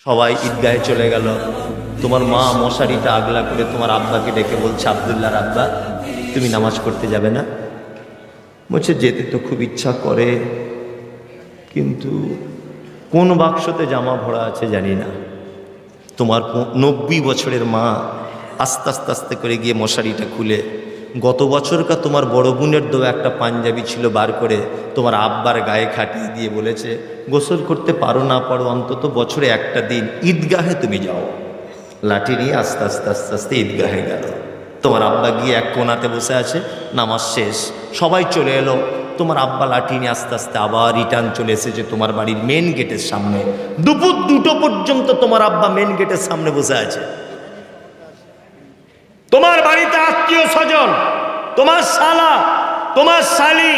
সবাই ঈদগাহে চলে গেল। তোমার মা মশারিটা আগলা করে তোমার আব্বাকে ডেকে বলছে, আব্দুল্লাহর আব্বা, তুমি নামাজ পড়তে যাবে না? বলছে, যেতে তো খুব ইচ্ছা করে, কিন্তু কোন বাক্সতে জামা ভরা আছে জানি না। তোমার 90 বছরের মা আস্তে আস্তে আস্তে করে গিয়ে মশারিটা খুলে গত বছরকার তোমার বড় বোনের দেওয়া একটা পাঞ্জাবি ছিল বার করে তোমার আব্বার গায়ে খাটিয়ে দিয়ে বলেছে, গোসল করতে পারো না পারো, অন্তত বছরে একটা দিন ঈদগাহে তুমি যাও। লাঠি নিয়ে আস্তে আস্তে আস্তে আস্তে ঈদগাহে গেল। তোমার আব্বা গিয়ে এক কোণাতে বসে আছে, নামাজ শেষ, সবাই চলে এলো। তোমার আব্বা লাঠি নিয়ে আস্তে আস্তে আবার রিটার্ন চলে এসেছে তোমার বাড়ির মেন গেটের সামনে। দুপুর 2টো পর্যন্ত তোমার আব্বা মেন গেটের সামনে বসে আছে। তোমার বাড়িতে আত্মীয় স্বজন, তোমার শালা, তোমার শালি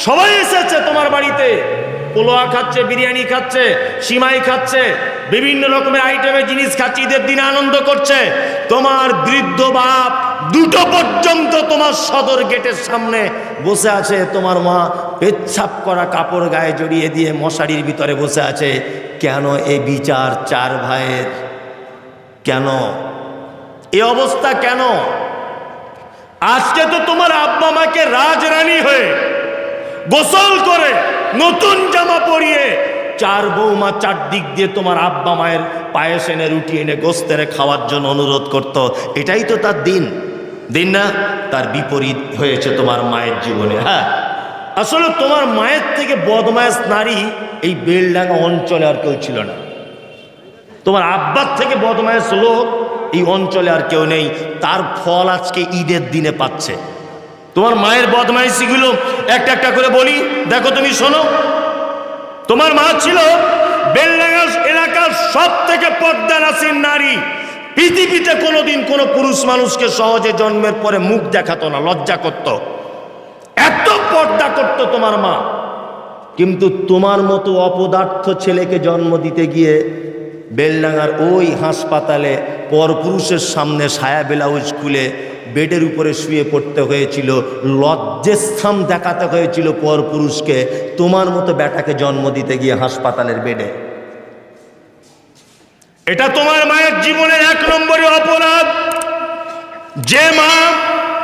সবাই এসেছে তোমার বাড়িতে। পোলোয়া খাচ্ছে, বিরিয়ানি খাচ্ছে, সিমাই খাচ্ছে, বিভিন্ন রকমের আইটেমের জিনিস খাচ্ছে, ঈদের দিনে আনন্দ করছে। তোমার বৃদ্ধ বাপ 2টো পর্যন্ত তোমার সদর গেটের সামনে বসে আছে। তোমার মা পেচ্ছাপ করা কাপড় গায়ে জড়িয়ে দিয়ে মশারির ভিতরে বসে আছে। কেন এ বিচার 4 ভাইয়ের? কেন এ অবস্থা? কেন? আজকে তো তোমার আব্বা মাকে রাজরানী হয়ে গোসল করে নতুন জামা পরিয়ে 4 বৌমা 4 দিক দিয়ে তোমার আব্বা মায়ের পায়েস এনে রুটি এনে গোস্তের খাওয়ার জন্য অনুরোধ করত। এটাই তো তার দিন, দিন না? তার বিপরীত হয়েছে তোমার মায়ের জীবনে। হ্যাঁ, আসলে তোমার মায়ের থেকে বদমায়েশ নারী এই বেলডাঙ্গা অঞ্চলে আর কেউ ছিল না। তোমার আব্বার থেকে বদমায়েশ লোক এই অঞ্চলে আর কেউ নেই। তার ফল আজকে ঈদের দিনে পাচ্ছে। তোমার মায়ের বদমাইশিগুলো একটা একটা করে বলি, দেখো, তুমি শোনো। তোমার মা ছিল বেলডাঙ্গা এলাকার সব থেকে পর্দানাসীন নারী। পৃথিবীতে কোনোদিন কোনো পুরুষ মানুষকে সহজে জন্মের পরে মুখ দেখাতো না, লজ্জা করত। এত পর্দা করত তোমার মা। কিন্তু তোমার মতো অপদার্থ ছেলেকে জন্ম দিতে গিয়ে বেলডাঙ্গার ওই হাসপাতালে পরপুরুষের সামনে সায়া ব্লাউজ খুলে বেডের উপরে শুয়ে পড়তে হয়েছিল, লজ্জাস্থান দেখাতে হয়েছিল পরপুরুষকে, তোমার মতো বেটাকে জন্ম দিতে গিয়ে হাসপাতালের বেডে। এটা তোমার মায়ের জীবনের 1 নম্বরে অপরাধ। যে মা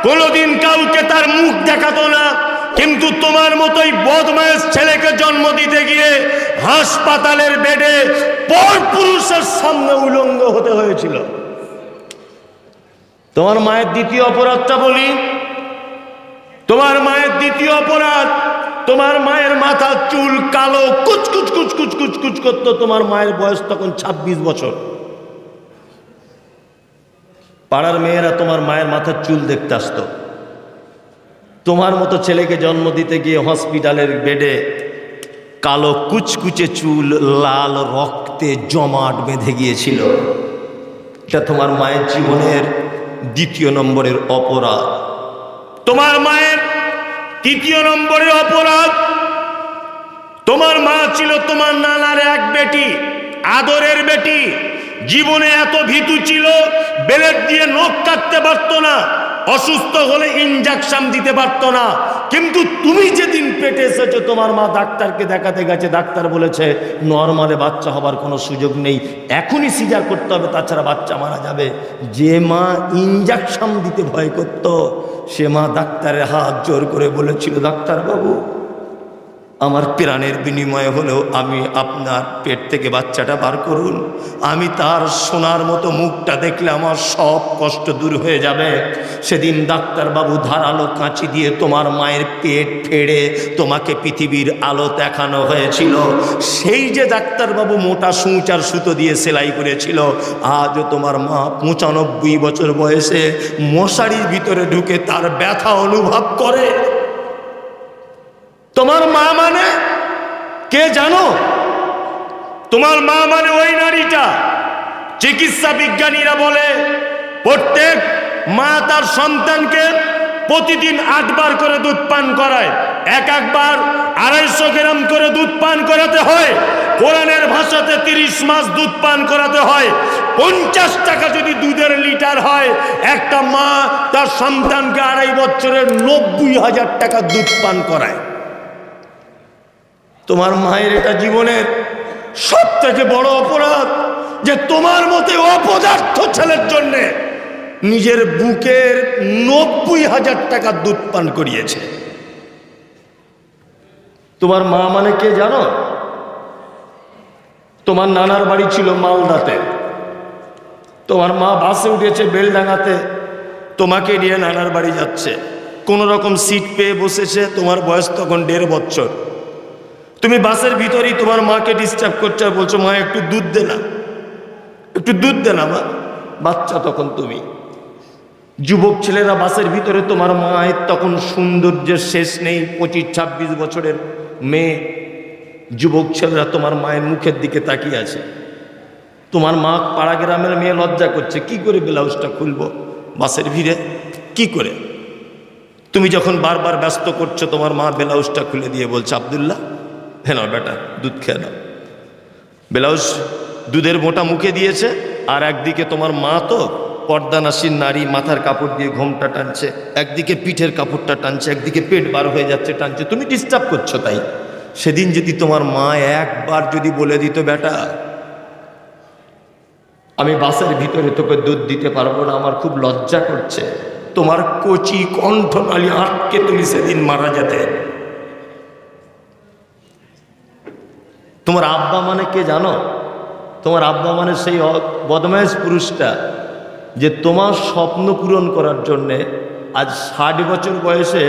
কোনোদিন কাউকে তার মুখ দেখাতো না, কিন্তু তোমার মতোই বদমায়েশ ছেলেকে জন্ম দিতে গিয়ে হাসপাতালের বেডে পরপুরুষের সামনে উলঙ্গ হতে হয়েছিল। তোমার মায়ের দ্বিতীয় অপরাধটা বলি। তোমার মায়ের দ্বিতীয় অপরাধ, তোমার মায়ের মাথার চুল কালো কুচকুচ কুচকুচ কুচকুচ করতো। তোমার মায়ের বয়স তখন 26 বছর। পাড়ার মেয়েরা তোমার মায়ের মাথার চুল দেখতে আসতো। তোমার মতো ছেলেকে জন্ম দিতে গিয়ে হসপিটালের বেডে কালো কুচকুচে চুল লাল রক্তে জমাট বেঁধে গিয়েছিল। এটা তোমার মায়ের জীবনের 2 নম্বরের অপরাধ। তোমার মায়ের 3 নম্বরের অপরাধ, তোমার মা ছিল তোমার নানার এক বেটি, আদরের বেটি। জীবনে এত ভীতু ছিল, ব্লেড দিয়ে নখ কাটতে পারত না, অসুস্থ হলে ইনজেকশন দিতে পারত না। কিন্তু তুমি যেদিন পেটে এসেছো তোমার মা ডাক্তারকে দেখাতে গেছে, ডাক্তার বলেছে নর্মালে বাচ্চা হবার কোনো সুযোগ নেই, এখনই সিজার করতে হবে, তাছাড়া বাচ্চা মারা যাবে। যে মা ইনজেকশন দিতে ভয় করত, সে মা ডাক্তারের হাত জোর করে বলেছিল, ডাক্তারবাবু, আমার প্রাণের বিনিময়ে হলেও আমি আপনার পেট থেকে বাচ্চাটা বার করুন। আমি তার সোনার মতো মুখটা দেখলে আমার সব কষ্ট দূর হয়ে যাবে। সেদিন ডাক্তারবাবু ধারালো কাঁচি দিয়ে তোমার মায়ের পেট ফেড়ে তোমাকে পৃথিবীর আলো দেখানো হয়েছিল। সেই যে ডাক্তারবাবু মোটা সূচ আর সুতো দিয়ে সেলাই করেছিল, আজও তোমার মা 95 বছর বয়সে মশারির ভিতরে ঢুকে তার ব্যথা অনুভব করে। তোমার মা মানে কে জানো? তোমার মা মানে ওই নারীটা, চিকিৎসা বিজ্ঞানীরা বলে প্রত্যেক মা তার সন্তানকে প্রতিদিন 8 বার করে দুধ পান করায়। একবার 250 গ্রাম করে দুধ পান করাতে হয়। কোরআনের ভাষাতে 30 মাস দুধ পান করাতে হয়। 50 টাকা যদি দুধের লিটার হয়, একটা মা তার সন্তানকে 2.5 বছরের 90,000 টাকা দুধ পান করায়। তোমার মায়ের এটা জীবনের সব থেকে বড় অপরাধ যে তোমার মতে অপদার্থ ছেলের জন্যে নিজের বুকের 90,000 টাকা দুধ পান করিয়েছে। তোমার মা মানে কে জানো? তোমার নানার বাড়ি ছিল মালদাতে, তোমার মা বাসে উঠেছে বেলডাঙ্গাতে, তোমাকে নিয়ে নানার বাড়ি যাচ্ছে, কোন রকম সিট পেয়ে বসেছে, তোমার বয়স তখন 1.5 বছর। তুমি বাসের ভিতরেই তোমার মাকে ডিস্টার্ব করছো আর বলছো মা একটু দুধ দে না, একটু দুধ দে না মা। বাচ্চা তখন তুমি। যুবক ছেলেরা বাসের ভিতরে, তোমার মায়ের তখন সৌন্দর্যের শেষ নেই, 25-26 বছরের মেয়ে। যুবক ছেলেরা তোমার মায়ের মুখের দিকে তাকিয়ে আছে। তোমার মা পাড়া গ্রামের মেয়ে লজ্জা করছে, কি করে ব্লাউজটা খুলবো বাসের ভিড়ে, কি করে? তুমি যখন বারবার ব্যস্ত করছো, তোমার মা ব্লাউজটা খুলে দিয়ে বলছে আব্দুল্লাহ হ্যাঁ বেটা দুধ খেয়ে নাও। ব্লাউজ দুধের মোটা মুখে দিয়েছে, আর একদিকে তোমার মা তো পর্দানাসীন নারী, মাথার কাপড় দিয়ে ঘোমটা টানছে, একদিকে পিঠের কাপড়টা টানছে, একদিকে পেট বার হয়ে যাচ্ছে টানছে, তুমি ডিস্টার্ব করছো। তাই সেদিন যদি তোমার মা একবার যদি বলে দিত বেটা আমি বাসের ভিতরে তোকে দুধ দিতে পারবো না, আমার খুব লজ্জা করছে, তোমার কচি কণ্ঠনালী আটকে তুমি সেদিন মারা যেতে। তোমার আব্বা মানে কে জানো? তোমার আব্বা মানে সেই বদমাইশ পুরুষটা যে তোমার স্বপ্ন পূরণ করার জন্যে আজ 60 বছর বয়সে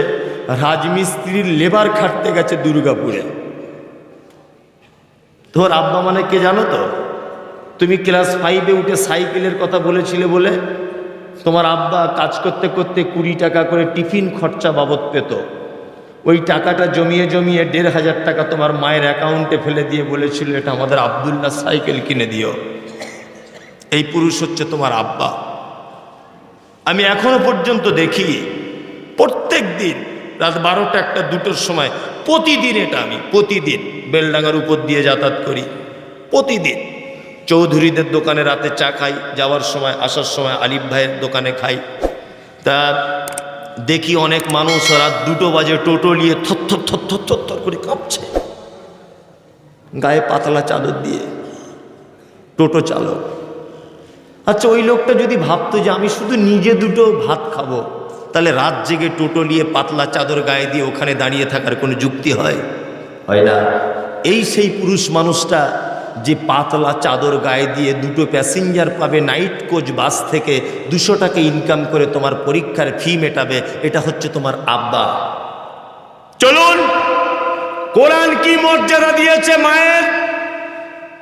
রাজমিস্ত্রির লেবার খাটতে গেছে দুর্গাপুরে। তোমার আব্বা মানে কে জানো তো? তুমি ক্লাস 5-এ উঠে সাইকেলের কথা বলেছিলে বলে তোমার আব্বা কাজ করতে করতে 20 টাকা করে টিফিন খরচা বাবদ পেত। ওই টাকাটা জমিয়ে জমিয়ে 1,500 টাকা তোমার মায়ের অ্যাকাউন্টে ফেলে দিয়ে বলেছিল এটা আমাদের আব্দুল্লাহ সাইকেল কিনে দিও। এই পুরুষ হচ্ছে তোমার আব্বা। আমি এখনো পর্যন্ত দেখি প্রত্যেক দিন রাত 12টা 1টা 2টোর সময় প্রতিদিন, এটা আমি প্রতিদিন বেলডাঙ্গার উপর দিয়ে যাতায়াত করি, প্রতিদিন চৌধুরীদের দোকানে রাতে চা খাই, যাওয়ার সময় আসার সময় আলিফ ভাইয়ের দোকানে খাই। তা দেখি অনেক মানুষ রাত 2টো বাজে টোটো নিয়ে থর থর করে কাঁপছে, গায়ে পাতলা চাদর দিয়ে, টোটো চালক। আচ্ছা ওই লোকটা যদি ভাবতো যে আমি শুধু নিজে 2টো ভাত খাবো, তাহলে রাত জেগে টোটো নিয়ে পাতলা চাদর গায়ে দিয়ে ওখানে দাঁড়িয়ে থাকার কোনো যুক্তি হয়? হয় না। এই সেই পুরুষ মানুষটা যে পাতলা চাদর গায়ে দিয়ে 2টো প্যাসেঞ্জার পাবে নাইট কোচ বাস থেকে, 200 টাকা ইনকাম করে তোমার পরীক্ষার ফি মেটাবে, এটা হচ্ছে তোমার আব্বা। চলুন কোরআন কি মর্যাদা দিয়েছে মায়ের।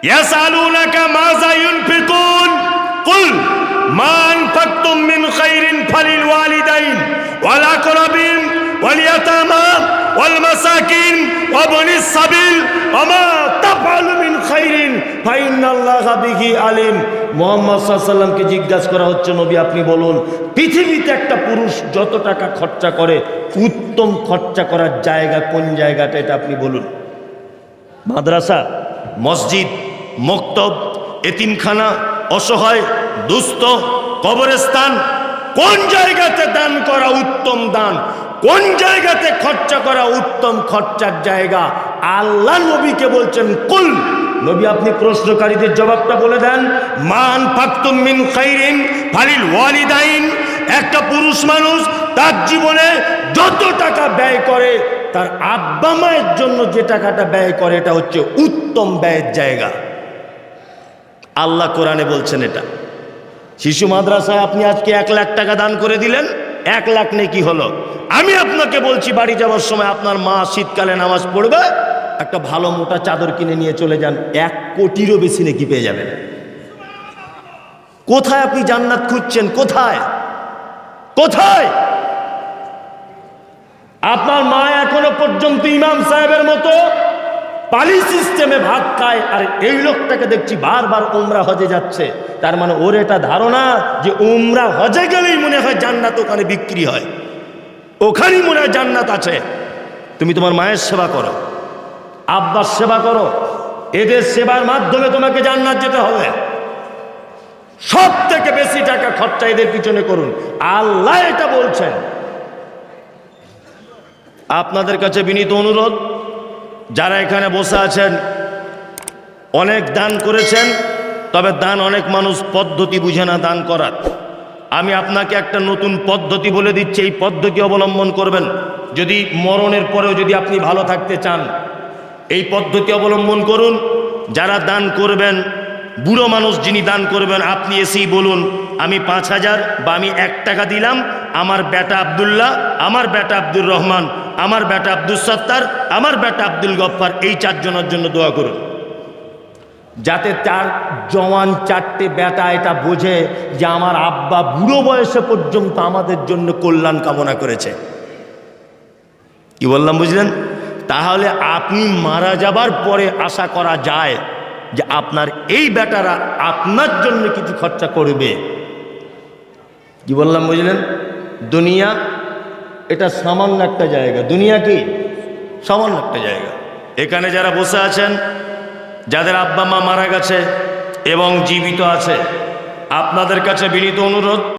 ইয়াসালুনাকা মাযা ইউনফিকুন কুল মা আনফাকতুম মিন খাইরিন ফালিল ওয়ালিদাইন ওয়াল আকরাবিন ওয়াল ইয়াতামা ওয়াল মাসাকিন ওয়া বনিস সাবিল ওয়া মা তাফআলু মিন খাইরিন ফাইন্নাল্লাহা বিহি আলিম। মুহাম্মদ সাল্লাল্লাহু আলাইহি ওয়াসাল্লামকে জিজ্ঞাসা করা হচ্ছে নবী আপনি বলুন পৃথিবীতে একটা পুরুষ যত টাকা খরচা করে উত্তম খরচা করার জায়গা কোন জায়গাটা, এটা আপনি বলুন। মাদ্রাসা, মসজিদ, মক্তব, এতিমখানা, অসহায়, দুস্থ, কবরস্থান, কোন জায়গাতে দান করা উত্তম দান, কোন জায়গাতে খরচা করা উত্তম খরচার জায়গা? আল্লাহ নবীকে বলছেন কুল, নবী আপনি প্রশ্নকারীদের জবাবটা বলে দেন। মান ফাকতুম মিন খাইরিন ফালিল ওয়ালিদাইন। একটা পুরুষ মানুষ তার জীবনে যত টাকা ব্যয় করে তার আব্বা মায়ের জন্য যে টাকাটা ব্যয় করে এটা হচ্ছে উত্তম ব্যয়ের জায়গা। আল্লাহ কোরআনে বলছেন এটা। শিশু মাদ্রাসায় আপনি আজকে 1 লাখ টাকা দান করে দিলেন, 1 লাখ নেকি হলো। আমি আপনাকে বলছি বাড়ি যাওয়ার সময় আপনার মা শীতকালে নামাজ পড়বে, একটা ভালো মোটা চাদর কিনে নিয়ে চলে যান, 1 কোটিরও বেশি নেকি পেয়ে যাবেন। কোথায় আপনি জান্নাত খুঁজছেন? কোথায় কোথায়? আপনার মা এখনো পর্যন্ত ইমাম সাহেবের মতো পালি সিস্টেমে ভাত খায়, আর এই লোকটাকে দেখছি বারবার উমরা হজে যাচ্ছে। তার মানে ওর এটা ধারণা যে উমরা হজে গেলেই মনে হয় জান্নাত ওখানে বিক্রি হয়, ওখানেই মনে হয় জান্নাত আছে। তুমি তোমার মায়ের সেবা করো, আব্বার সেবা করো, এদের সেবার মাধ্যমে তোমাকে জান্নাত যেতে হবে। সব থেকে বেশি টাকা খরচা এদের পিছনে করুন, আল্লাহ এটা বলছেন। আপনাদের কাছে বিনীত অনুরোধ, যারা এখানে বসে আছেন অনেক দান করেছেন, তবে দান অনেক মানুষ পদ্ধতি বুঝে না দান করার। আমি আপনাকে একটা নতুন পদ্ধতি বলে দিচ্ছি, এই পদ্ধতি অবলম্বন করবেন যদি মরণের পরেও যদি আপনি ভালো থাকতে চান। এই পদ্ধতি অবলম্বন করুন। যারা দান করবেন, বুড়ো মানুষ যিনি দান করবেন, আপনি এসেই বলুন আমি 5,000 বা আমি 1 টাকা দিলাম, আমার বেটা আব্দুল্লাহ, আমার বেটা আব্দুর রহমান, আমার বেটা আব্দুল সত্তার, আমার বেটা আব্দুল গফফার, এই 4 জনের জন্য দোয়া করুন, যাতে তার জওয়ান 4টে বেটা এটা বোঝে যে আমার আব্বা বুড়ো বয়সে পর্যন্ত আমাদের জন্য কল্যাণ কামনা করেছে। কি বললাম বুঝলেন? তাহলে আপনি মারা যাবার পরে আশা করা যায় যে আপনার এই বেটারা আপনার জন্য কিছু খরচা করবে। কি বললাম বুঝলেন? দুনিয়া এটা সামান্য একটা জায়গা। দুনিয়া কি সামান্য একটা জায়গা। এখানে যারা বসে আছেন, যাদের আব্বা মা মারা গেছে এবং জীবিত আছে, আপনাদের কাছে বিনীত অনুরোধ,